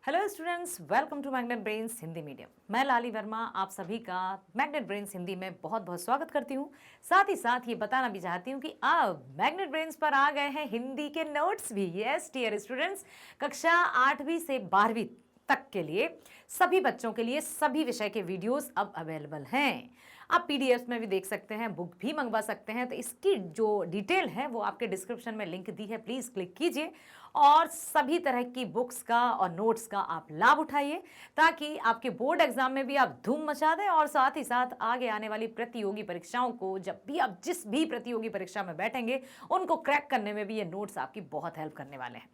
Hello students, welcome to Magnet Brains Hindi medium. मैं लाली वर्मा आप सभी का मैग्नेट ब्रेन्स हिंदी में बहुत बहुत स्वागत करती हूँ। साथ ही साथ ये बताना भी चाहती हूँ कि अब मैग्नेट ब्रेन्स पर आ गए हैं हिंदी के नोट्स भी। यस डियर स्टूडेंट्स, कक्षा 8वीं से 12वीं तक के लिए सभी बच्चों के लिए सभी विषय के वीडियोस अब अवेलेबल हैं। आप पीडीएफ में भी देख सकते हैं, बुक भी मंगवा सकते हैं। तो इसकी जो डिटेल है वो आपके डिस्क्रिप्शन में लिंक दी है, प्लीज़ क्लिक कीजिए और सभी तरह की बुक्स का और नोट्स का आप लाभ उठाइए ताकि आपके बोर्ड एग्जाम में भी आप धूम मचा दें और साथ ही साथ आगे आने वाली प्रतियोगी परीक्षाओं को, जब भी आप जिस भी प्रतियोगी परीक्षा में बैठेंगे उनको क्रैक करने में भी ये नोट्स आपकी बहुत हेल्प करने वाले हैं।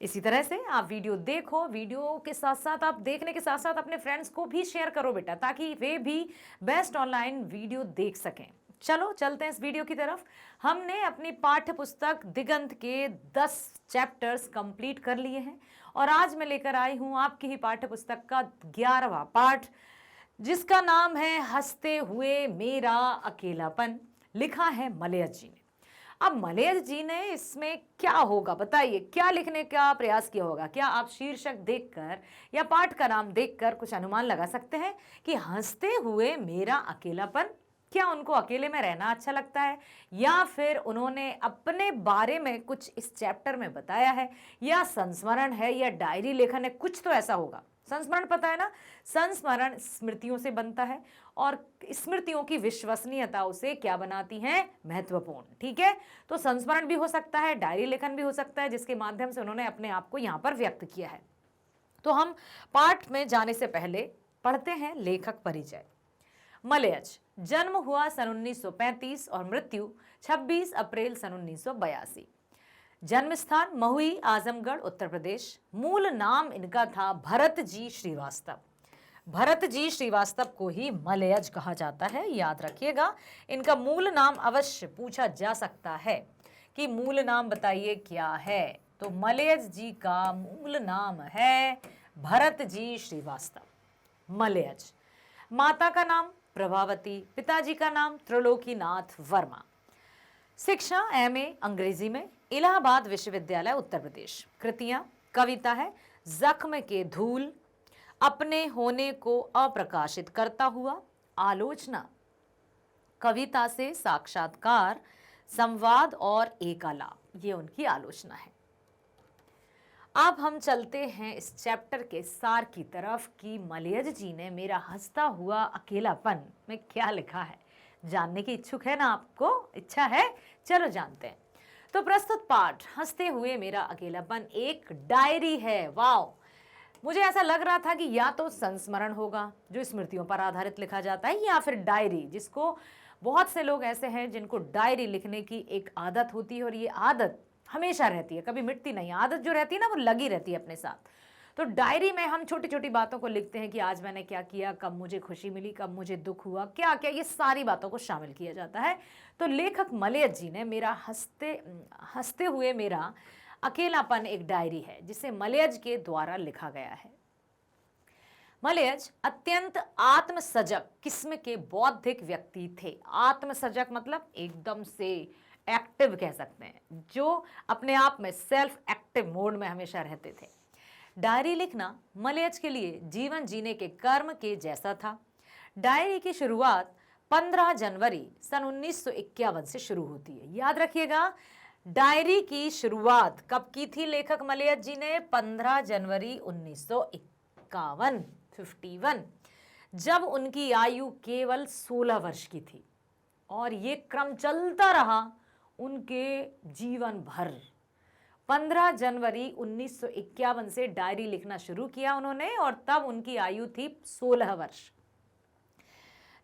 इसी तरह से आप वीडियो देखो, वीडियो के साथ साथ आप देखने के साथ साथ अपने फ्रेंड्स को भी शेयर करो बेटा, ताकि वे भी बेस्ट ऑनलाइन वीडियो देख सकें। चलो चलते हैं इस वीडियो की तरफ। हमने अपनी पाठ्य पुस्तक दिगंत के 10 चैप्टर्स कंप्लीट कर लिए हैं और आज मैं लेकर आई हूं आपकी ही पाठ्य पुस्तक का 11वां पाठ, जिसका नाम है हंसते हुए मेरा अकेलापन। लिखा है मलयज जी ने। अब मलयज जी ने इसमें क्या होगा बताइए, क्या लिखने का प्रयास किया होगा? क्या आप शीर्षक देखकर या पाठ का नाम देखकर कुछ अनुमान लगा सकते हैं कि हंसते हुए मेरा अकेलापन? क्या उनको अकेले में रहना अच्छा लगता है, या फिर उन्होंने अपने बारे में कुछ इस चैप्टर में बताया है, या संस्मरण है, या डायरी लेखन है? कुछ तो ऐसा होगा। संस्मरण पता है ना, संस्मरण स्मृतियों से बनता है और स्मृतियों की विश्वसनीयता उसे क्या बनाती है? महत्वपूर्ण। ठीक है, तो संस्मरण भी हो सकता है, डायरी लेखन भी हो सकता है, जिसके माध्यम से उन्होंने अपने आप को यहां पर व्यक्त किया है। तो हम पाठ में जाने से पहले पढ़ते हैं लेखक परिचय। मलयज जन्म हुआ सन 1935 और मृत्यु 26 अप्रैल सन 1982। जन्म स्थान महुई, आजमगढ़, उत्तर प्रदेश। मूल नाम इनका था भरत जी श्रीवास्तव। भरत जी श्रीवास्तव को ही मलयज कहा जाता है, याद रखिएगा। इनका मूल नाम अवश्य पूछा जा सकता है कि मूल नाम बताइए क्या है। तो मलयज जी का मूल नाम है भरत जी श्रीवास्तव, मलयज। माता का नाम प्रभावती, पिताजी का नाम त्रिलोकीनाथ वर्मा। शिक्षा एमए अंग्रेजी में, इलाहाबाद विश्वविद्यालय, उत्तर प्रदेश। कृतियां, कविता है जख्म के धूल, अपने होने को अप्रकाशित करता हुआ, आलोचना, कविता से साक्षात्कार, संवाद और एकालाप, ये उनकी आलोचना है। अब हम चलते हैं इस चैप्टर के सार की तरफ कि मलयज जी ने मेरा हंसता हुआ अकेलापन में क्या लिखा है। जानने की इच्छुक है ना आपको? इच्छा है? चलो जानते हैं। तो प्रस्तुत पाठ हंसते हुए मेरा अकेलापन एक डायरी है। वाओ, मुझे ऐसा लग रहा था कि या तो संस्मरण होगा जो स्मृतियों पर आधारित लिखा जाता है, या फिर डायरी, जिसको बहुत से लोग ऐसे हैं जिनको डायरी लिखने की एक आदत होती है और ये आदत हमेशा रहती है, कभी मिटती नहीं। आदत जो रहती है ना वो लगी रहती है अपने साथ। तो डायरी में हम छोटी छोटी बातों को लिखते हैं कि आज मैंने क्या किया, कब मुझे खुशी मिली, कब मुझे दुख हुआ, क्या क्या, ये सारी बातों को शामिल किया जाता है। तो लेखक मलयज जी ने मेरा हंसते हुए मेरा अकेलापन एक डायरी है जिसे मलयज के द्वारा लिखा गया है। मलयज अत्यंत आत्मसजग किस्म के बौद्धिक व्यक्ति थे। आत्मसजग मतलब एकदम से एक्टिव कह सकते हैं, जो अपने आप में सेल्फ एक्टिव मोड में हमेशा रहते थे। डायरी लिखना मलयज के लिए जीवन जीने के कर्म के जैसा था। डायरी की शुरुआत 15 जनवरी सन 1951 से शुरू होती है। याद रखिएगा, डायरी की शुरुआत कब की थी लेखक मलयज जी ने? 15 जनवरी 1951, 51, जब उनकी आयु केवल 16 वर्ष की थी। और ये क्रम चलता रहा उनके जीवन भर। 15 जनवरी 1951 से डायरी लिखना शुरू किया उन्होंने और तब उनकी आयु थी 16 वर्ष।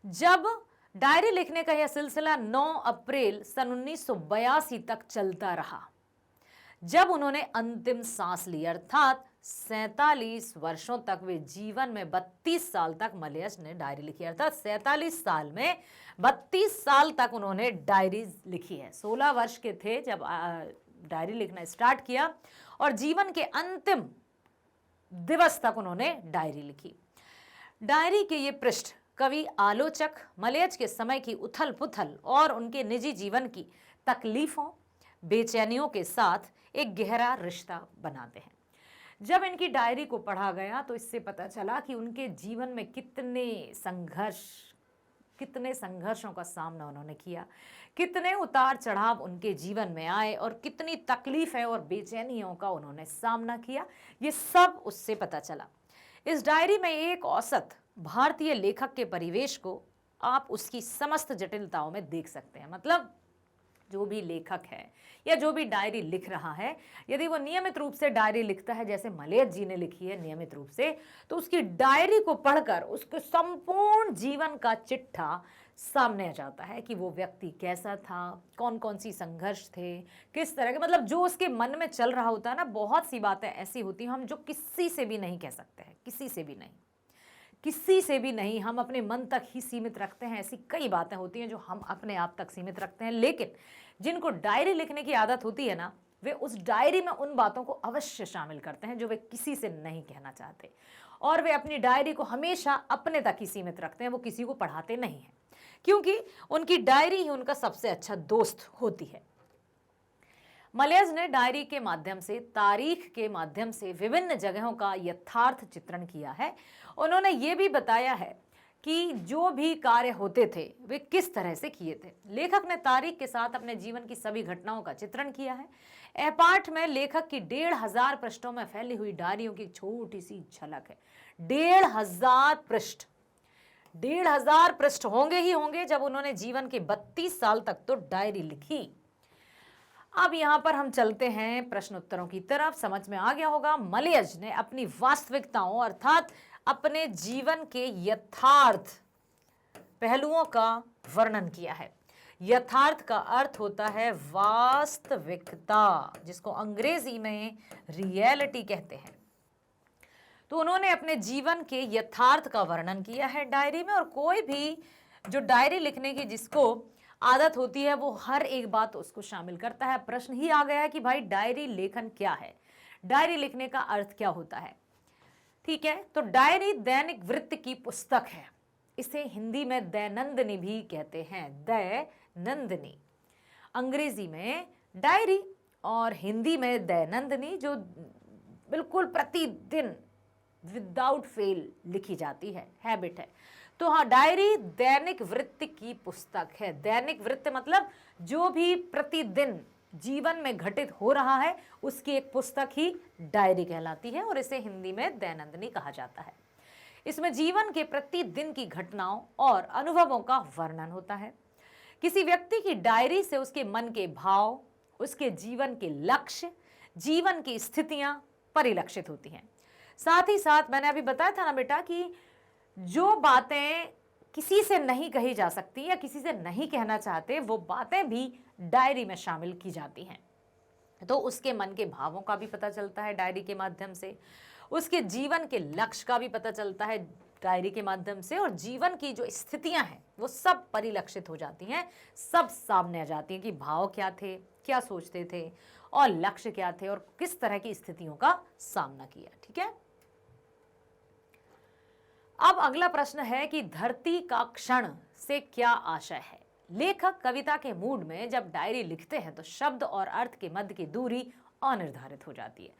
जब डायरी लिखने का यह सिलसिला 9 अप्रैल सन 1982 तक चलता रहा, जब उन्होंने अंतिम सांस ली, अर्थात 47 वर्षों तक वे जीवन में 32 साल तक मलयज ने डायरी लिखी, अर्थात 47 साल में 32 साल तक उन्होंने डायरी लिखी है। 16 वर्ष के थे जब डायरी लिखना स्टार्ट किया और जीवन के अंतिम दिवस तक उन्होंने डायरी लिखी। डायरी के ये पृष्ठ कवि, आलोचक मलयज के समय की उथल पुथल और उनके निजी जीवन की तकलीफों, बेचैनियों के साथ एक गहरा रिश्ता बनाते हैं। जब इनकी डायरी को पढ़ा गया तो इससे पता चला कि उनके जीवन में कितने संघर्षों का सामना उन्होंने किया, कितने उतार चढ़ाव उनके जीवन में आए और कितनी तकलीफें और बेचैनियों का उन्होंने सामना किया, ये सब उससे पता चला। इस डायरी में एक औसत भारतीय लेखक के परिवेश को आप उसकी समस्त जटिलताओं में देख सकते हैं। मतलब जो भी लेखक है या जो भी डायरी लिख रहा है, यदि वो नियमित रूप से डायरी लिखता है, जैसे मलयज जी ने लिखी है नियमित रूप से, तो उसकी डायरी को पढ़कर उसके संपूर्ण जीवन का चिट्ठा सामने आ जाता है कि वो व्यक्ति कैसा था, कौन कौन सी संघर्ष थे, किस तरह के, मतलब जो उसके मन में चल रहा होता है ना। बहुत सी बातें ऐसी होती हैं हम जो किसी से भी नहीं कह सकते हैं, किसी से भी नहीं, हम अपने मन तक ही सीमित रखते हैं। ऐसी कई बातें होती हैं जो हम अपने आप तक सीमित रखते हैं, लेकिन जिनको डायरी लिखने की आदत होती है ना, वे उस डायरी में उन बातों को अवश्य शामिल करते हैं जो वे किसी से नहीं कहना चाहते, और वे अपनी डायरी को हमेशा अपने तक ही सीमित रखते हैं, वो किसी को पढ़ाते नहीं हैं, क्योंकि उनकी डायरी ही उनका सबसे अच्छा दोस्त होती है। मलयज ने डायरी के माध्यम से, तारीख के माध्यम से विभिन्न जगहों का यथार्थ चित्रण किया है। उन्होंने ये भी बताया है कि जो भी कार्य होते थे वे किस तरह से किए थे। लेखक ने तारीख के साथ अपने जीवन की सभी घटनाओं का चित्रण किया है। यह पाठ में लेखक की 1500 पृष्ठों में फैली हुई डायरियों की छोटी सी झलक है। 1500 पृष्ठ होंगे ही होंगे जब उन्होंने जीवन के 32 साल तक तो डायरी लिखी। अब यहां पर हम चलते हैं प्रश्न उत्तरों की तरफ। समझ में आ गया होगा, मलयज ने अपनी वास्तविकताओं अर्थात अपने जीवन के यथार्थ पहलुओं का वर्णन किया है। यथार्थ का अर्थ होता है वास्तविकता, जिसको अंग्रेजी में रियलिटी कहते हैं। तो उन्होंने अपने जीवन के यथार्थ का वर्णन किया है डायरी में, और कोई भी जो डायरी लिखने की जिसको आदत होती है वो हर एक बात उसको शामिल करता है। प्रश्न ही आ गया है कि भाई डायरी लेखन क्या है, डायरी लिखने का अर्थ क्या होता है। ठीक है, तो डायरी दैनिक वृत्ति की पुस्तक है। इसे हिंदी में दैनंदिनी भी कहते हैं, दैनंदिनी। अंग्रेजी में डायरी और हिंदी में दैनंदिनी, जो बिल्कुल प्रतिदिन विदाउट फेल लिखी जाती है, हैबिट है। तो हाँ, डायरी दैनिक वृत्ति की पुस्तक है। दैनिक वृत्ति मतलब जो भी प्रतिदिन जीवन में घटित हो रहा है उसकी एक पुस्तक ही डायरी कहलाती है, और इसे हिंदी में दैनंदिनी कहा जाता है। इसमें जीवन के प्रतिदिन की घटनाओं और अनुभवों का वर्णन होता है। किसी व्यक्ति की डायरी से उसके मन के भाव, उसके जीवन के लक्ष्य, जीवन की स्थितियां परिलक्षित होती हैं। साथ ही साथ मैंने अभी बताया था ना बेटा कि जो बातें किसी से नहीं कही जा सकती या किसी से नहीं कहना चाहते, वो बातें भी डायरी में शामिल की जाती हैं। तो उसके मन के भावों का भी पता चलता है डायरी के माध्यम से, उसके जीवन के लक्ष्य का भी पता चलता है डायरी के माध्यम से, और जीवन की जो स्थितियां हैं वो सब परिलक्षित हो जाती हैं, सब सामने आ जाती हैं कि भाव क्या थे, क्या सोचते थे, और लक्ष्य क्या थे, और किस तरह की स्थितियों का सामना किया। ठीक है, अब अगला प्रश्न है कि धरती का क्षण से क्या आशय है। लेखक कविता के मूड में जब डायरी लिखते हैं तो शब्द और अर्थ के मध्य की दूरी अनिर्धारित हो जाती है।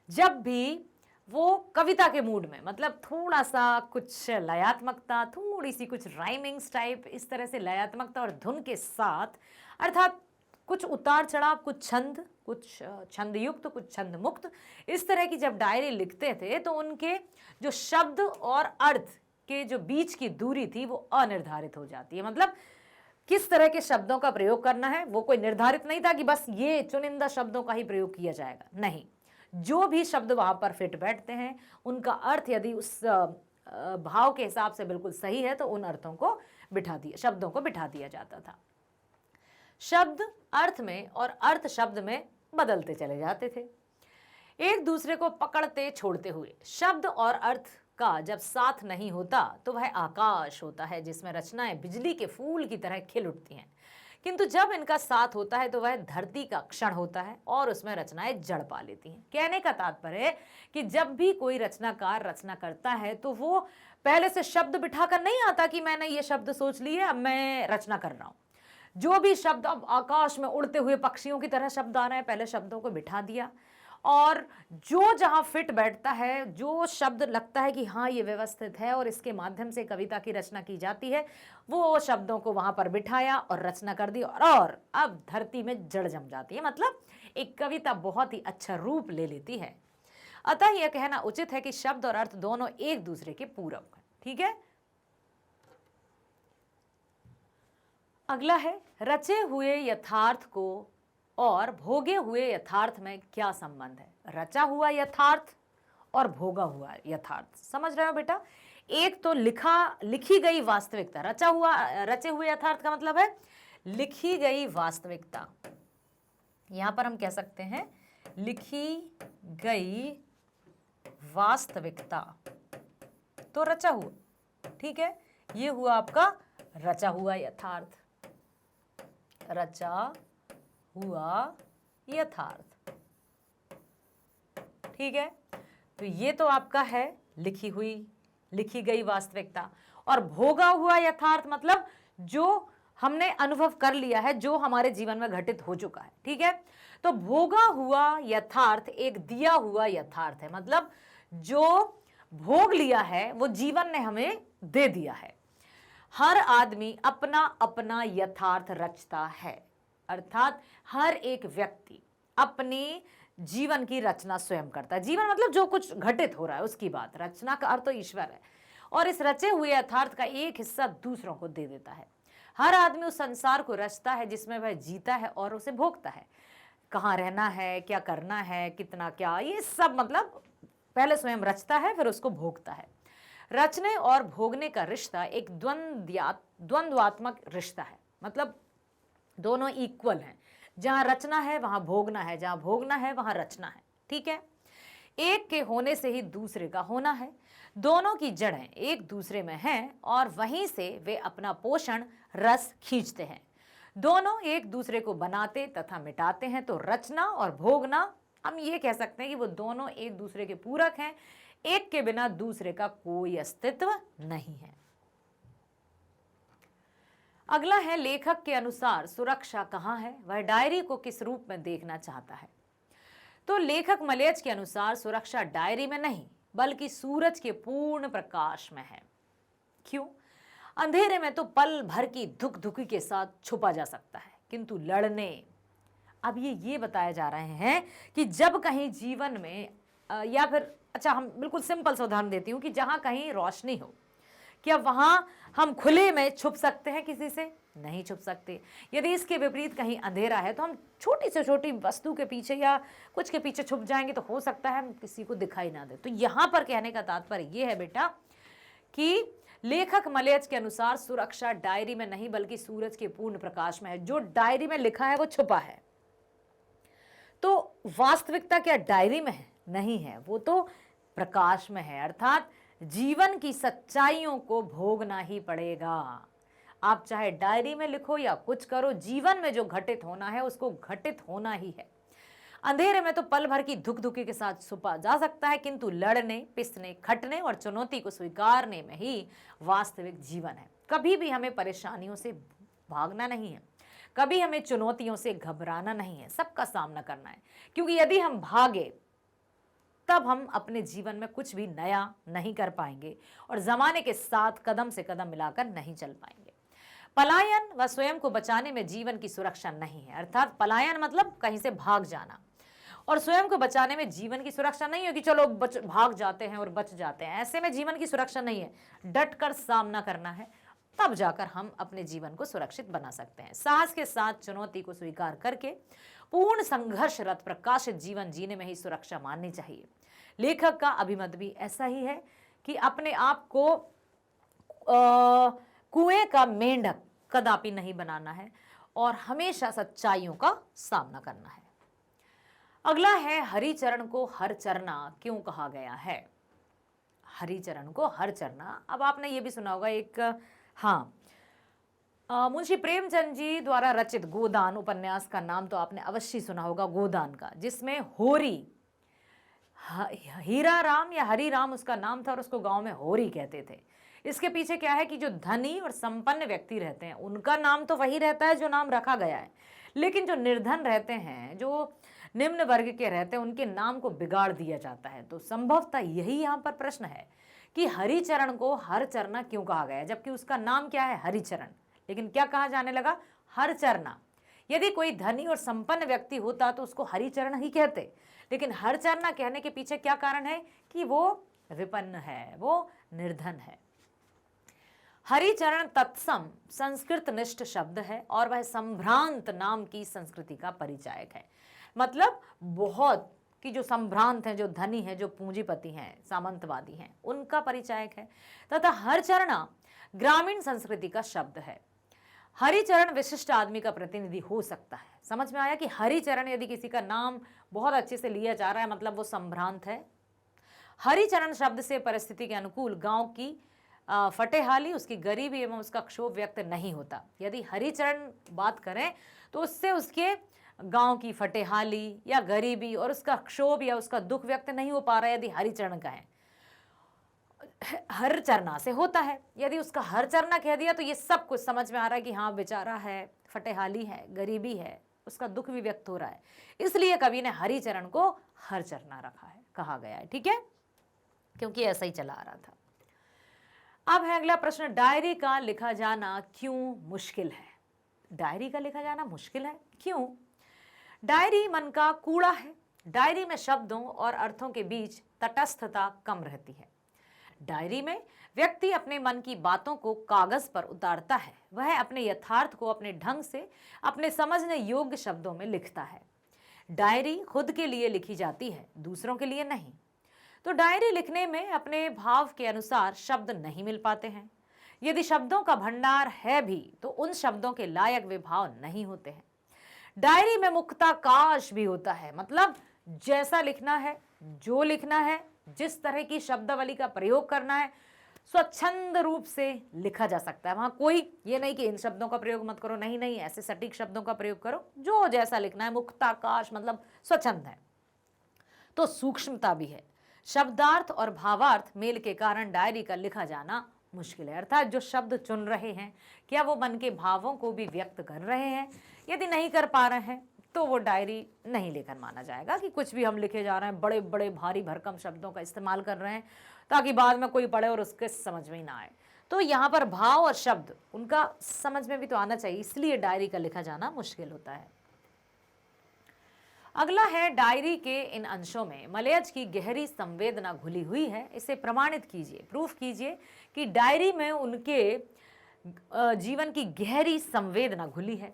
जब भी वो कविता के मूड में, मतलब थोड़ा सा कुछ लयात्मकता, थोड़ी सी कुछ राइमिंग्स टाइप, इस तरह से लयात्मकता और धुन के साथ, अर्थात कुछ उतार चढ़ाव, कुछ छंद, कुछ छंद युक्त, कुछ छंद मुक्त, इस तरह की जब डायरी लिखते थे तो उनके जो शब्द और अर्थ के जो बीच की दूरी थी वो अनिर्धारित हो जाती है। मतलब किस तरह के शब्दों का प्रयोग करना है वो कोई निर्धारित नहीं था कि बस ये चुनिंदा शब्दों का ही प्रयोग किया जाएगा, नहीं, जो भी शब्द वहां पर फिट बैठते हैं उनका अर्थ यदि उस भाव के हिसाब से बिल्कुल सही है तो उन अर्थों को शब्दों को बिठा दिया जाता था। शब्द अर्थ में और अर्थ शब्द में बदलते चले जाते थे, एक दूसरे को पकड़ते छोड़ते हुए। शब्द और अर्थ का जब साथ नहीं होता तो वह आकाश होता है जिसमें रचनाएं बिजली के फूल की तरह खिल उठती हैं, किंतु जब इनका साथ होता है तो वह धरती का क्षण होता है और उसमें रचनाएं जड़ पा लेती हैं। कहने का तात्पर्य है कि जब भी कोई रचनाकार रचना करता है तो वो पहले से शब्द बिठाकर नहीं आता कि मैंने ये शब्द सोच लिए, अब मैं रचना कर रहा हूं। जो भी शब्द, अब आकाश में उड़ते हुए पक्षियों की तरह शब्द आ रहे हैं, पहले शब्दों को बिठा दिया और जो जहाँ फिट बैठता है, जो शब्द लगता है कि हाँ ये व्यवस्थित है और इसके माध्यम से कविता की रचना की जाती है, वो शब्दों को वहाँ पर बिठाया और रचना कर दी और अब धरती में जड़ जम जाती है। मतलब एक कविता बहुत ही अच्छा रूप ले लेती है। अतः यह कहना उचित है कि शब्द और अर्थ दोनों एक दूसरे के पूरक हैं। ठीक है। अगला है, रचे हुए यथार्थ को और भोगे हुए यथार्थ में क्या संबंध है। रचा हुआ यथार्थ और भोगा हुआ यथार्थ, समझ रहे हो बेटा। एक तो लिखी गई वास्तविकता, रचे हुए यथार्थ का मतलब है लिखी गई वास्तविकता। यहां पर हम कह सकते हैं लिखी गई वास्तविकता, तो रचा हुआ। ठीक है, ये हुआ आपका रचा हुआ यथार्थ। रचा हुआ यथार्थ। ठीक है, तो ये तो आपका है लिखी गई वास्तविकता। और भोगा हुआ यथार्थ मतलब जो हमने अनुभव कर लिया है, जो हमारे जीवन में घटित हो चुका है। ठीक है, तो भोगा हुआ यथार्थ एक दिया हुआ यथार्थ है, मतलब जो भोग लिया है वो जीवन ने हमें दे दिया है। हर आदमी अपना अपना यथार्थ रचता है, अर्थात हर एक व्यक्ति अपनी जीवन की रचना स्वयं करता है। जीवन मतलब जो कुछ घटित हो रहा है उसकी बात, रचना का अर्थ तो ईश्वर है। और इस रचे हुए यथार्थ का एक हिस्सा दूसरों को दे देता है। हर आदमी उस संसार को रचता है जिसमें वह जीता है और उसे भोगता है। कहाँ रहना है, क्या करना है, कितना क्या, ये सब मतलब पहले स्वयं रचता है फिर उसको भोगता है। रचने और भोगने का रिश्ता एक द्वंद्वात्मक रिश्ता है, मतलब दोनों इक्वल हैं। जहां रचना है वहां भोगना है, जहां भोगना है वहां रचना है। ठीक है, एक के होने से ही दूसरे का होना है। दोनों की जड़ें एक दूसरे में हैं और वहीं से वे अपना पोषण रस खींचते हैं। दोनों एक दूसरे को बनाते तथा मिटाते हैं। तो रचना और भोगना, हम ये कह सकते हैं कि वो दोनों एक दूसरे के पूरक हैं। एक के बिना दूसरे का कोई अस्तित्व नहीं है। अगला है, लेखक के अनुसार सुरक्षा कहाँ है, वह डायरी को किस रूप में देखना चाहता है। तो लेखक मलेच के अनुसार सुरक्षा डायरी में नहीं बल्कि सूरज के पूर्ण प्रकाश में है। क्यों? अंधेरे में तो पल भर की धुक धुकी के साथ छुपा जा सकता है, किंतु लड़ने, अब ये बताया जा रहे हैं कि जब कहीं जीवन में या फिर अच्छा हम बिल्कुल सिंपल सा उदाहरण देती हूँ कि जहां कहीं रोशनी हो, क्या वहां हम खुले में छुप सकते हैं किसी से? नहीं छुप सकते। यदि इसके विपरीत कहीं अंधेरा है तो हम छोटी से छोटी वस्तु के पीछे या कुछ के पीछे छुप जाएंगे तो हो सकता है हम किसी को दिखाई ना दे। तो यहां पर कहने का तात्पर्य यह है बेटा कि लेखक मलेच के अनुसार सुरक्षा डायरी में नहीं बल्कि सूरज के पूर्ण प्रकाश में है। जो डायरी में लिखा है वो छुपा है, तो वास्तविकता क्या डायरी में है? नहीं है, वो तो प्रकाश में है। अर्थात जीवन की सच्चाइयों को भोगना ही पड़ेगा। आप चाहे डायरी में लिखो या कुछ करो, जीवन में जो घटित होना है उसको घटित होना ही है। अंधेरे में तो पल भर की धुक धुकी के साथ छुपा जा सकता है, किंतु लड़ने, पिसने, खटने और चुनौती को स्वीकारने में ही वास्तविक जीवन है। कभी भी हमें परेशानियों से भागना नहीं है, कभी हमें चुनौतियों से घबराना नहीं है, सबका सामना करना है। क्योंकि यदि हम भागे तब हम अपने जीवन में कुछ भी नया नहीं कर पाएंगे और जमाने के साथ कदम से कदम मिलाकर नहीं चल पाएंगे। पलायन व स्वयं को बचाने में जीवन की सुरक्षा नहीं है। अर्थात पलायन मतलब कहीं से भाग जाना, और स्वयं को बचाने में जीवन की सुरक्षा नहीं है कि चलो भाग जाते हैं और बच जाते हैं। ऐसे में जीवन की सुरक्षा नहीं है। डट कर सामना करना है, तब जाकर हम अपने जीवन को सुरक्षित बना सकते हैं। साहस के साथ चुनौती को स्वीकार करके पूर्ण संघर्षरत प्रकाशित जीवन जीने में ही सुरक्षा माननी चाहिए। लेखक का अभिमत भी ऐसा ही है कि अपने आप को कुएं का मेंढक कदापि नहीं बनाना है और हमेशा सच्चाइयों का सामना करना है। अगला है, हरिचरण को हर चरना क्यों कहा गया है। हरिचरण को हर चरना, अब आपने ये भी सुना होगा एक, हाँ, मुंशी प्रेमचंद जी द्वारा रचित गोदान उपन्यास का नाम तो आपने अवश्य सुना होगा, गोदान का, जिसमें होरी, हीरा राम या हरी राम उसका नाम था और उसको गांव में होरी कहते थे। इसके पीछे क्या है कि जो धनी और संपन्न व्यक्ति रहते हैं उनका नाम तो वही रहता है जो नाम रखा गया है, लेकिन जो निर्धन रहते हैं, जो निम्न वर्ग के रहते उनके नाम को बिगाड़ दिया जाता है। तो संभवतः यही यहाँ पर प्रश्न है कि हरिचरण को हरचरना क्यों कहा गया, जबकि उसका नाम क्या है, हरिचरण, लेकिन क्या कहा जाने लगा, हरचरना। यदि कोई धनी और संपन्न व्यक्ति होता तो उसको हरिचरण ही कहते, लेकिन हरचरना कहने के पीछे क्या कारण है कि वो विपन्न है, वो निर्धन है। हरिचरण तत्सम संस्कृत निष्ठ शब्द है और वह संभ्रांत नाम की संस्कृति का परिचायक है। मतलब बहुत कि जो संभ्रांत हैं, जो धनी हैं, जो पूंजीपति हैं, सामंतवादी हैं, उनका परिचायक है। तथा हरचरणा ग्रामीण संस्कृति का शब्द है। हरिचरण विशिष्ट आदमी का प्रतिनिधि हो सकता है। समझ में आया कि हरिचरण यदि किसी का नाम बहुत अच्छे से लिया जा रहा है मतलब वो संभ्रांत है। हरिचरण शब्द से परिस्थिति के अनुकूल गांव की फटेहाली, उसकी गरीबी एवं उसका क्षोभ व्यक्त नहीं होता। यदि हरिचरण बात करें तो उससे उसके गांव की फटेहाली या गरीबी और उसका क्षोभ या उसका दुख व्यक्त नहीं हो पा रहा है यदि हरिचरण का है। हरचरना से होता है। यदि उसका हरचरना कह दिया तो ये सब कुछ समझ में आ रहा है कि हाँ बेचारा है, फटेहाली है, गरीबी है, उसका दुख भी व्यक्त हो रहा है, इसलिए कवि ने हरिचरण को हरचरना रखा है, कहा गया है। ठीक है, क्योंकि ऐसा ही चला आ रहा था। अब है अगला प्रश्न, डायरी का लिखा जाना क्यों मुश्किल है। डायरी का लिखा जाना मुश्किल है, क्यों? डायरी मन का कूड़ा है। डायरी में शब्दों और अर्थों के बीच तटस्थता कम रहती है। डायरी में व्यक्ति अपने मन की बातों को कागज पर उतारता है। वह अपने यथार्थ को अपने ढंग से, अपने समझने योग्य शब्दों में लिखता है। डायरी खुद के लिए लिखी जाती है, दूसरों के लिए नहीं। तो डायरी लिखने में अपने भाव के अनुसार शब्द नहीं मिल पाते हैं। यदि शब्दों का भंडार है भी तो उन शब्दों के लायक वे भाव नहीं होते हैं। डायरी में मुक्ताकाश भी होता है, मतलब जैसा लिखना है, जो लिखना है, जिस तरह की शब्दावली का प्रयोग करना है, स्वच्छंद रूप से लिखा जा सकता है। वहां कोई ये नहीं कि इन शब्दों का प्रयोग मत करो, नहीं नहीं, ऐसे सटीक शब्दों का प्रयोग करो, जो जैसा लिखना है। मुक्ताकाश मतलब स्वच्छंद है। तो सूक्ष्मता भी है। शब्दार्थ और भावार्थ मेल के कारण डायरी का लिखा जाना मुश्किल है। अर्थात जो शब्द चुन रहे हैं क्या वो मन के भावों को भी व्यक्त कर रहे हैं। यदि नहीं कर पा रहे हैं तो वो डायरी नहीं लेकर माना जाएगा कि कुछ भी हम लिखे जा रहे हैं, बड़े बड़े भारी भरकम शब्दों का इस्तेमाल कर रहे हैं ताकि बाद में कोई पढ़े और उसके समझ में ही ना आए। तो यहाँ पर भाव और शब्द उनका समझ में भी तो आना चाहिए, इसलिए डायरी का लिखा जाना मुश्किल होता है। अगला है, डायरी के इन अंशों में मलयज की गहरी संवेदना घुली हुई है। इसे प्रमाणित कीजिए, प्रूफ कीजिए कि डायरी में उनके जीवन की गहरी संवेदना घुली है।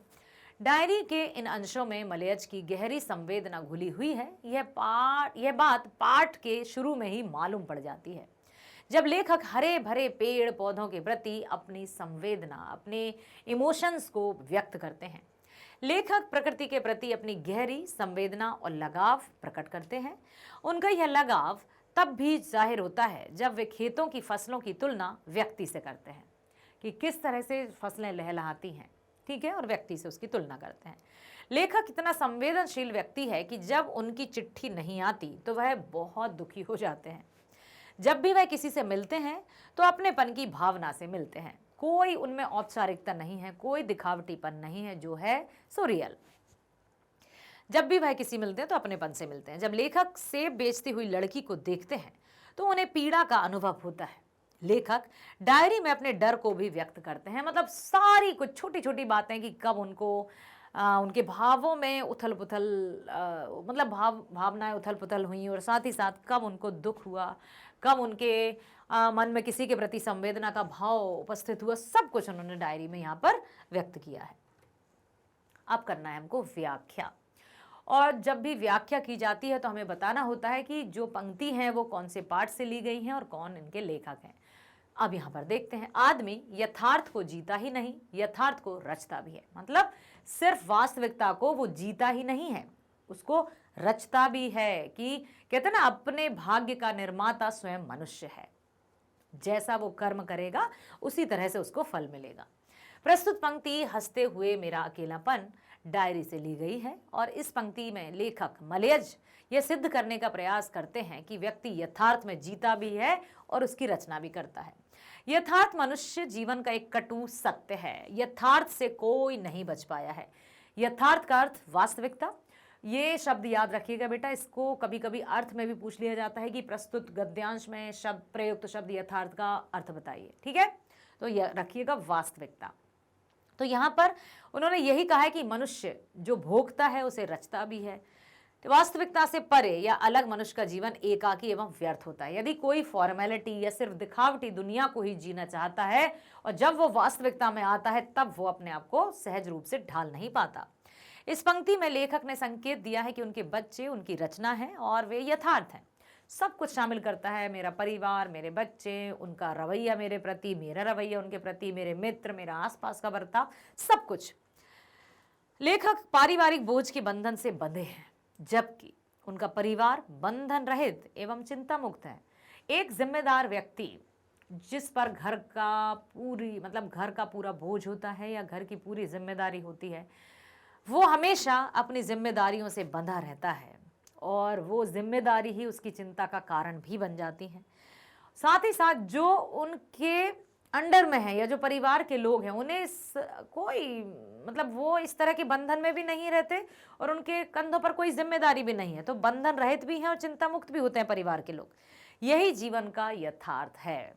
डायरी के इन अंशों में मलयज की गहरी संवेदना घुली हुई है। यह बात पाठ के शुरू में ही मालूम पड़ जाती है, जब लेखक हरे भरे पेड़ पौधों के प्रति अपनी संवेदना, अपने इमोशंस को व्यक्त करते हैं। लेखक प्रकृति के प्रति अपनी गहरी संवेदना और लगाव प्रकट करते हैं। उनका यह लगाव तब भी जाहिर होता है जब वे खेतों की फसलों की तुलना व्यक्ति से करते हैं कि किस तरह से फसलें लहलहाती हैं, ठीक है, और व्यक्ति से उसकी तुलना करते हैं। लेखक इतना संवेदनशील व्यक्ति है कि जब उनकी चिट्ठी नहीं आती तो वह बहुत दुखी हो जाते हैं। जब भी वह किसी से मिलते हैं तो अपनेपन की भावना से मिलते हैं। कोई उनमें औपचारिकता नहीं है, कोई दिखावटीपन नहीं है, जो है सो रियल। जब भी वह किसी मिलते हैं तो अपनेपन से मिलते हैं। जब लेखक सेब बेचती हुई लड़की को देखते हैं तो उन्हें पीड़ा का अनुभव होता है। लेखक डायरी में अपने डर को भी व्यक्त करते हैं, मतलब सारी कुछ छोटी छोटी बातें कि कब उनको उनके भावों में उथल पुथल, मतलब भावनाएं उथल पुथल हुई, और साथ ही साथ कब उनको दुख हुआ, कब उनके मन में किसी के प्रति संवेदना का भाव उपस्थित हुआ, सब कुछ उन्होंने डायरी में यहाँ पर व्यक्त किया है। अब करना है हमको व्याख्या, और जब भी व्याख्या की जाती है तो हमें बताना होता है कि जो पंक्ति हैं वो कौन से पाठ से ली गई हैं और कौन इनके लेखक हैं। अब यहाँ पर देखते हैं, आदमी यथार्थ को जीता ही नहीं, यथार्थ को रचता भी है। मतलब सिर्फ वास्तविकता को वो जीता ही नहीं है, उसको रचता भी है। कि कहते हैं ना, अपने भाग्य का निर्माता स्वयं मनुष्य है। जैसा वो कर्म करेगा उसी तरह से उसको फल मिलेगा। प्रस्तुत पंक्ति हंसते हुए मेरा अकेलापन डायरी से ली गई है, और इस पंक्ति में लेखक मलयज यह सिद्ध करने का प्रयास करते हैं कि व्यक्ति यथार्थ में जीता भी है और उसकी रचना भी करता है। यथार्थ मनुष्य जीवन का एक कटु सत्य है। यथार्थ से कोई नहीं बच पाया है। यथार्थ का अर्थ वास्तविकता। ये शब्द याद रखिएगा बेटा, इसको कभी कभी अर्थ में भी पूछ लिया जाता है कि प्रस्तुत गद्यांश में शब्द प्रयुक्त शब्द यथार्थ का अर्थ बताइए। ठीक है, तो यह रखिएगा वास्तविकता। तो यहाँ पर उन्होंने यही कहा है कि मनुष्य जो भोगता है उसे रचता भी है। तो वास्तविकता से परे या अलग मनुष्य का जीवन एकाकी एवं व्यर्थ होता है। यदि कोई फॉर्मेलिटी या सिर्फ दिखावटी दुनिया को ही जीना चाहता है और जब वो वास्तविकता में आता है तब वो अपने आप को सहज रूप से ढाल नहीं पाता। इस पंक्ति में लेखक ने संकेत दिया है कि उनके बच्चे उनकी रचना है और वे यथार्थ हैं। सब कुछ शामिल करता है, मेरा परिवार, मेरे बच्चे, उनका रवैया मेरे प्रति, मेरा रवैया उनके प्रति, मेरे मित्र, मेरा आसपास का बर्ताव, सब कुछ। लेखक पारिवारिक बोझ के बंधन से बंधे हैं जबकि उनका परिवार बंधन रहित एवं चिंता मुक्त है। एक जिम्मेदार व्यक्ति जिस पर घर का पूरा बोझ होता है या घर की पूरी जिम्मेदारी होती है, वो हमेशा अपनी जिम्मेदारियों से बंधा रहता है और वो जिम्मेदारी ही उसकी चिंता का कारण भी बन जाती है। साथ ही साथ जो उनके अंडर में है या जो परिवार के लोग हैं उन्हें वो इस तरह के बंधन में भी नहीं रहते और उनके कंधों पर कोई जिम्मेदारी भी नहीं है, तो बंधन रहित भी हैं और चिंता मुक्त भी होते हैं परिवार के लोग। यही जीवन का यथार्थ है।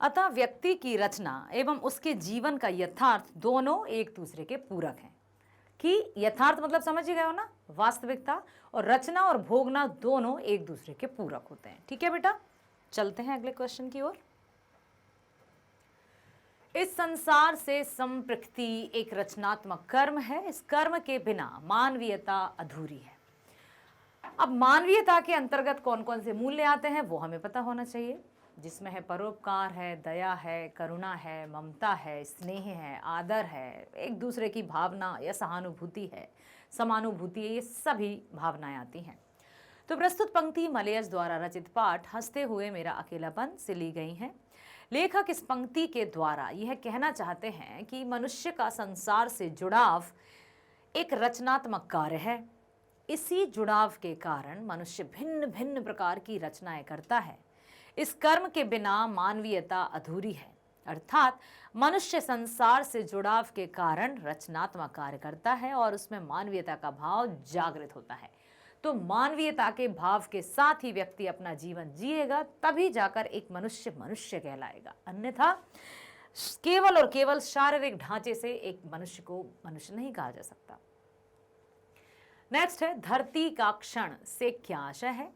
अतः व्यक्ति की रचना एवं उसके जीवन का यथार्थ दोनों एक दूसरे के पूरक हैं। कि यथार्थ मतलब समझ ही गए हो ना, वास्तविकता, और रचना और भोगना दोनों एक दूसरे के पूरक होते हैं। ठीक है बेटा, चलते हैं अगले क्वेश्चन की ओर। इस संसार से संपृक्ति एक रचनात्मक कर्म है। इस कर्म के बिना मानवीयता अधूरी है। अब मानवीयता के अंतर्गत कौन कौन से मूल्य आते हैं वो हमें पता होना चाहिए, जिसमें है परोपकार है, दया है, करुणा है, ममता है, स्नेह है, आदर है, एक दूसरे की भावना या सहानुभूति है, समानुभूति है, ये सभी भावनाएं आती हैं। तो प्रस्तुत पंक्ति मलयस द्वारा रचित पाठ हंसते हुए मेरा अकेलापन से ली गई हैं। लेखक इस पंक्ति के द्वारा यह कहना चाहते हैं कि मनुष्य का संसार से जुड़ाव एक रचनात्मक कार्य है। इसी जुड़ाव के कारण मनुष्य भिन्न भिन्न प्रकार की रचनाएं करता है। इस कर्म के बिना मानवीयता अधूरी है, अर्थात मनुष्य संसार से जुड़ाव के कारण रचनात्मक कार्य करता है और उसमें मानवीयता का भाव जागृत होता है। तो मानवीयता के भाव के साथ ही व्यक्ति अपना जीवन जिएगा, तभी जाकर एक मनुष्य मनुष्य कहलाएगा। अन्यथा केवल और केवल शारीरिक ढांचे से एक मनुष्य को मनुष्य नहीं कहा जा सकता। नेक्स्ट है, धरती का क्षण से क्या आशय है।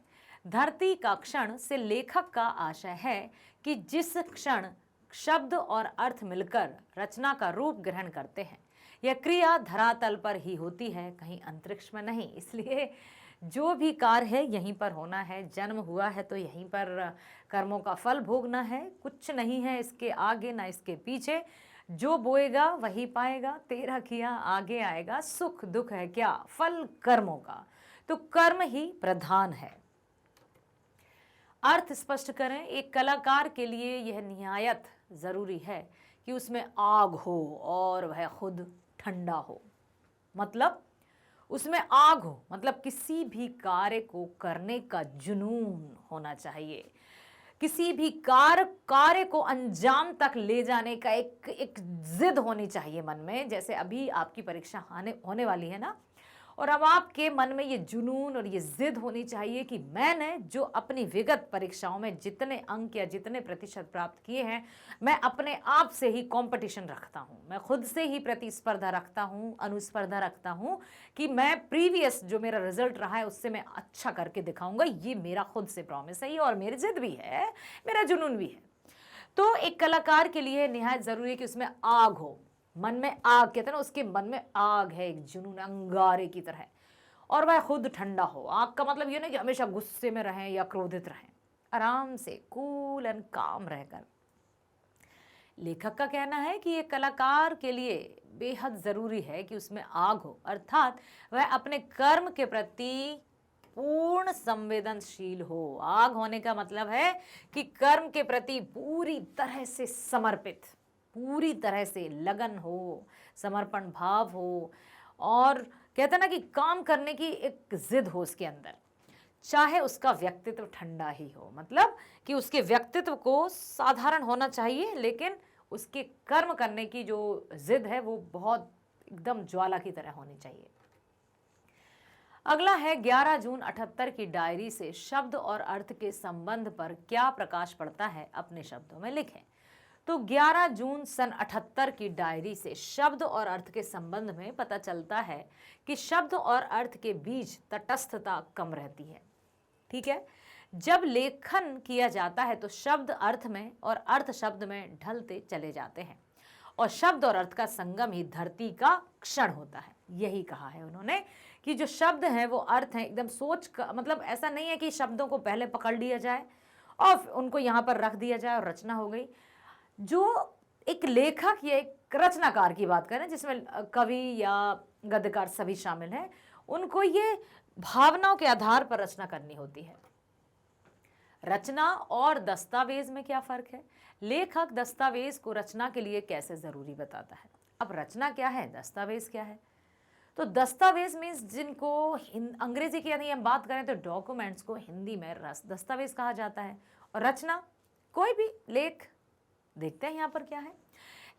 धरती का क्षण से लेखक का आशय है कि जिस क्षण शब्द और अर्थ मिलकर रचना का रूप ग्रहण करते हैं, यह क्रिया धरातल पर ही होती है, कहीं अंतरिक्ष में नहीं। इसलिए जो भी कार्य है यहीं पर होना है। जन्म हुआ है तो यहीं पर कर्मों का फल भोगना है। कुछ नहीं है इसके आगे ना इसके पीछे। जो बोएगा वही पाएगा, तेरा किया आगे आएगा। सुख दुख है क्या, फल कर्मों का, तो कर्म ही प्रधान है। अर्थ स्पष्ट करें। एक कलाकार के लिए यह निहायत जरूरी है कि उसमें आग हो और वह खुद ठंडा हो। मतलब उसमें आग हो, मतलब किसी भी कार्य को करने का जुनून होना चाहिए। किसी भी कार्य को अंजाम तक ले जाने का एक जिद होनी चाहिए मन में। जैसे अभी आपकी परीक्षा होने वाली है ना, और अब आपके मन में ये जुनून और ये जिद होनी चाहिए कि मैंने जो अपनी विगत परीक्षाओं में जितने अंक या जितने प्रतिशत प्राप्त किए हैं, मैं अपने आप से ही कंपटीशन रखता हूँ, मैं खुद से ही प्रतिस्पर्धा रखता हूँ, अनुस्पर्धा रखता हूँ कि मैं प्रीवियस जो मेरा रिजल्ट रहा है उससे मैं अच्छा करके दिखाऊंगा। ये मेरा खुद से प्रॉमिस है और मेरी जिद भी है, मेरा जुनून भी है। तो एक कलाकार के लिए निहायत जरूरी है कि उसमें आग हो, मन में आग, कहते हैं ना, उसके मन में आग है, एक जुनून अंगारे की तरह, और वह खुद ठंडा हो। आग का मतलब ये नहीं कि हमेशा गुस्से में रहें या क्रोधित रहें, आराम से कूल एंड काम रहकर। लेखक का कहना है कि एक कलाकार के लिए बेहद जरूरी है कि उसमें आग हो, अर्थात वह अपने कर्म के प्रति पूर्ण संवेदनशील हो। आग होने का मतलब है कि कर्म के प्रति पूरी तरह से समर्पित, पूरी तरह से लगन हो, समर्पण भाव हो, और कहते हैं ना कि काम करने की एक जिद हो उसके अंदर। चाहे उसका व्यक्तित्व ठंडा ही हो, मतलब कि उसके व्यक्तित्व को साधारण होना चाहिए, लेकिन उसके कर्म करने की जो जिद है वो बहुत एकदम ज्वाला की तरह होनी चाहिए। अगला है 11 जून 78 की डायरी से शब्द और अर्थ के संबंध पर क्या प्रकाश पड़ता है, अपने शब्दों में लिखें। तो 11 जून सन 78 की डायरी से शब्द और अर्थ के संबंध में पता चलता है कि शब्द और अर्थ के बीच तटस्थता कम रहती है। ठीक है, जब लेखन किया जाता है तो शब्द अर्थ में और अर्थ शब्द में ढलते चले जाते हैं और शब्द और अर्थ का संगम ही धरती का क्षण होता है। यही कहा है उन्होंने कि जो शब्द हैं वो अर्थ हैं, एकदम सोच का मतलब ऐसा नहीं है कि शब्दों को पहले पकड़ लिया जाए और उनको यहाँ पर रख दिया जाए और रचना हो गई। जो एक लेखक या एक रचनाकार की बात करें जिसमें कवि या गद्यकार सभी शामिल हैं, उनको ये भावनाओं के आधार पर रचना करनी होती है। रचना और दस्तावेज में क्या फर्क है? लेखक दस्तावेज को रचना के लिए कैसे जरूरी बताता है। अब रचना क्या है, दस्तावेज क्या है? तो दस्तावेज मीन्स जिनको अंग्रेजी की यदि हम बात करें तो डॉक्यूमेंट्स को हिंदी में दस्तावेज कहा जाता है। और रचना कोई भी लेख, देखते हैं यहाँ पर क्या है।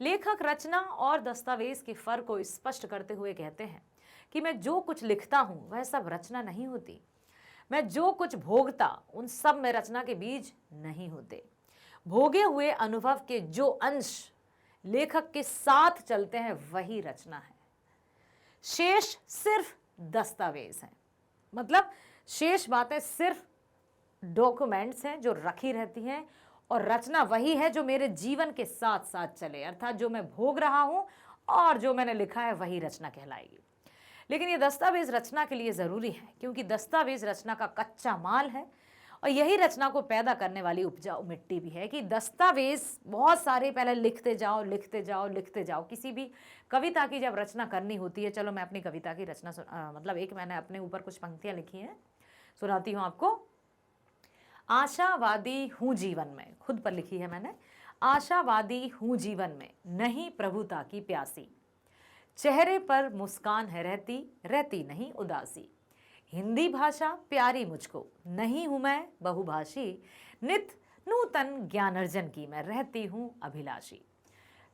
लेखक रचना और दस्तावेज के फर्क को स्पष्ट करते हुए कहते हैं कि मैं जो कुछ लिखता हूँ वह सब रचना नहीं होती। मैं जो कुछ भोगता उन सब में रचना के बीज नहीं होते। भोगे हुए अनुभव के जो अंश लेखक के साथ चलते हैं वही रचना है। शेष सिर्फ दस्तावेज हैं, मतलब शेष बातें सिर्फ डॉक्यूमेंट्स हैं जो रखी रहती हैं, और रचना वही है जो मेरे जीवन के साथ साथ चले, अर्थात जो मैं भोग रहा हूं और जो मैंने लिखा है वही रचना कहलाएगी। लेकिन ये दस्तावेज रचना के लिए ज़रूरी है क्योंकि दस्तावेज रचना का कच्चा माल है और यही रचना को पैदा करने वाली उपजाऊ मिट्टी भी है। कि दस्तावेज बहुत सारे पहले लिखते जाओ लिखते जाओ लिखते जाओ। किसी भी कविता की जब रचना करनी होती है, चलो मैं अपनी कविता की रचना मतलब एक मैंने अपने ऊपर कुछ पंक्तियाँ लिखी हैं, सुनाती हूँ आपको। आशावादी हूँ जीवन में, खुद पर लिखी है मैंने। आशावादी हूँ जीवन में, नहीं प्रभुता की प्यासी, चेहरे पर मुस्कान है रहती, रहती नहीं उदासी। हिंदी भाषा प्यारी मुझको, नहीं हूँ मैं बहुभाषी, नित नूतन ज्ञानार्जन की मैं रहती हूँ अभिलाषी।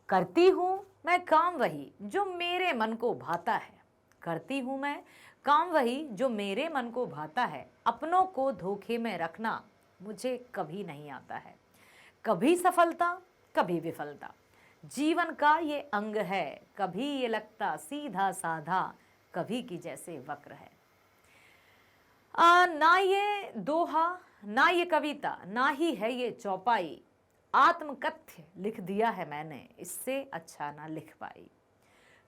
करती हूँ मैं काम वही जो मेरे मन को भाता है, करती हूँ मैं काम वही जो मेरे मन को भाता है। अपनों को धोखे में रखना मुझे कभी नहीं आता है, कभी सफलता कभी विफलता जीवन का ये अंग है। कभी ये लगता सीधा साधा, कभी की जैसे वक्र है। ना ये दोहा ना ये कविता ना ही है ये चौपाई, आत्मकथ्य लिख दिया है मैंने, इससे अच्छा ना लिख पाई।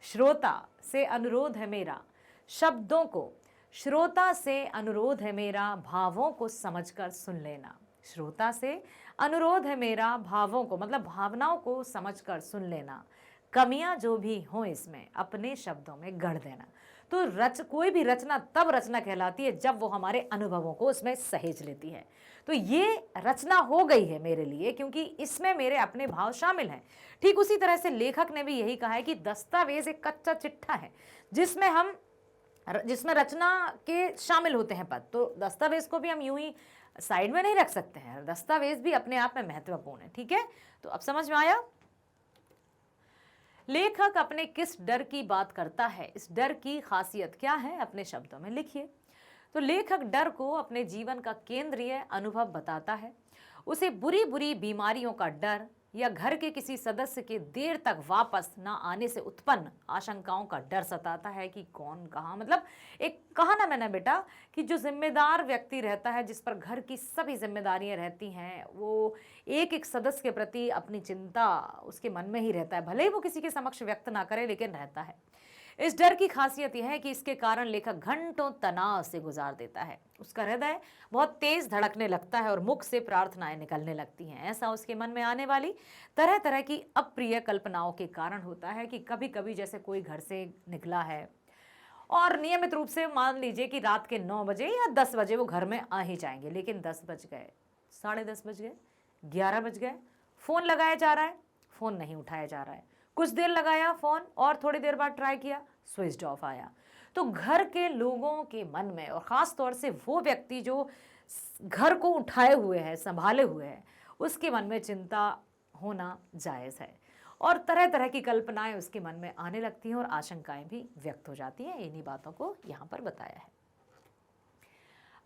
श्रोता से अनुरोध है मेरा शब्दों को, श्रोता से अनुरोध है मेरा भावों को समझकर सुन लेना। श्रोता से अनुरोध है मेरा भावों को, मतलब भावनाओं को समझकर सुन लेना। कमियां जो भी हों इसमें अपने शब्दों में गढ़ देना। तो कोई भी रचना तब रचना कहलाती है जब वो हमारे अनुभवों को उसमें सहेज लेती है। तो ये रचना हो गई है मेरे लिए क्योंकि इसमें मेरे अपने भाव शामिल हैं। ठीक उसी तरह से लेखक ने भी यही कहा है कि दस्तावेज एक कच्चा चिट्ठा है जिसमें रचना के शामिल होते हैं पद। तो दस्तावेज को भी हम यूं ही साइड में नहीं रख सकते हैं, दस्तावेज भी अपने आप में महत्वपूर्ण है। ठीक है, तो अब समझ में आया। लेखक अपने किस डर की बात करता है, इस डर की खासियत क्या है, अपने शब्दों में लिखिए। तो लेखक डर को अपने जीवन का केंद्रीय अनुभव बताता है। उसे बुरी बुरी बीमारियों का डर या घर के किसी सदस्य के देर तक वापस ना आने से उत्पन्न आशंकाओं का डर सताता है कि कौन कहाँ, मतलब एक कहा ना मैंने बेटा कि जो जिम्मेदार व्यक्ति रहता है, जिस पर घर की सभी जिम्मेदारियां रहती हैं, वो एक एक सदस्य के प्रति अपनी चिंता उसके मन में ही रहता है, भले ही वो किसी के समक्ष व्यक्त ना करे लेकिन रहता है। इस डर की खासियत यह है कि इसके कारण लेखक घंटों तनाव से गुजार देता है। उसका हृदय बहुत तेज धड़कने लगता है और मुख से प्रार्थनाएं निकलने लगती हैं। ऐसा उसके मन में आने वाली तरह तरह की अप्रिय कल्पनाओं के कारण होता है कि कभी कभी जैसे कोई घर से निकला है और नियमित रूप से मान लीजिए कि रात के 9 बजे या 10 बजे वो घर में आ ही जाएंगे, लेकिन 10 बज गए, 10:30 बज गए, 11 बज गए, फ़ोन लगाया जा रहा है, फ़ोन नहीं उठाया जा रहा है। कुछ देर लगाया फ़ोन और थोड़ी देर बाद ट्राई किया, स्विच ऑफ आया। तो घर के लोगों के मन में और ख़ास तौर से वो व्यक्ति जो घर को उठाए हुए है, संभाले हुए है, उसके मन में चिंता होना जायज़ है और तरह तरह की कल्पनाएं उसके मन में आने लगती हैं और आशंकाएं भी व्यक्त हो जाती हैं। इन्हीं बातों को यहाँ पर बताया है।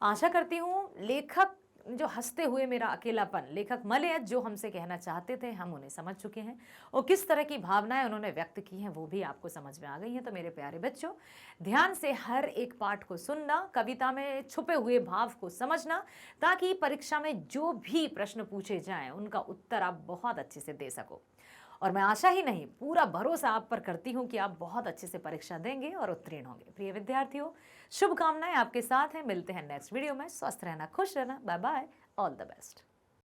आशा करती हूँ लेखक जो हंसते हुए मेरा अकेलापन, लेखक मलयज जो हमसे कहना चाहते थे हम उन्हें समझ चुके हैं और किस तरह की भावनाएं उन्होंने व्यक्त की हैं वो भी आपको समझ में आ गई हैं। तो मेरे प्यारे बच्चों, ध्यान से हर एक पाठ को सुनना, कविता में छुपे हुए भाव को समझना, ताकि परीक्षा में जो भी प्रश्न पूछे जाएं उनका उत्तर आप बहुत अच्छे से दे सको। और मैं आशा ही नहीं, पूरा भरोसा आप पर करती हूँ कि आप बहुत अच्छे से परीक्षा देंगे और उत्तीर्ण होंगे। प्रिय विद्यार्थियों, शुभकामनाएं आपके साथ हैं। मिलते हैं नेक्स्ट वीडियो में। स्वस्थ रहना, खुश रहना। Bye bye, all the best.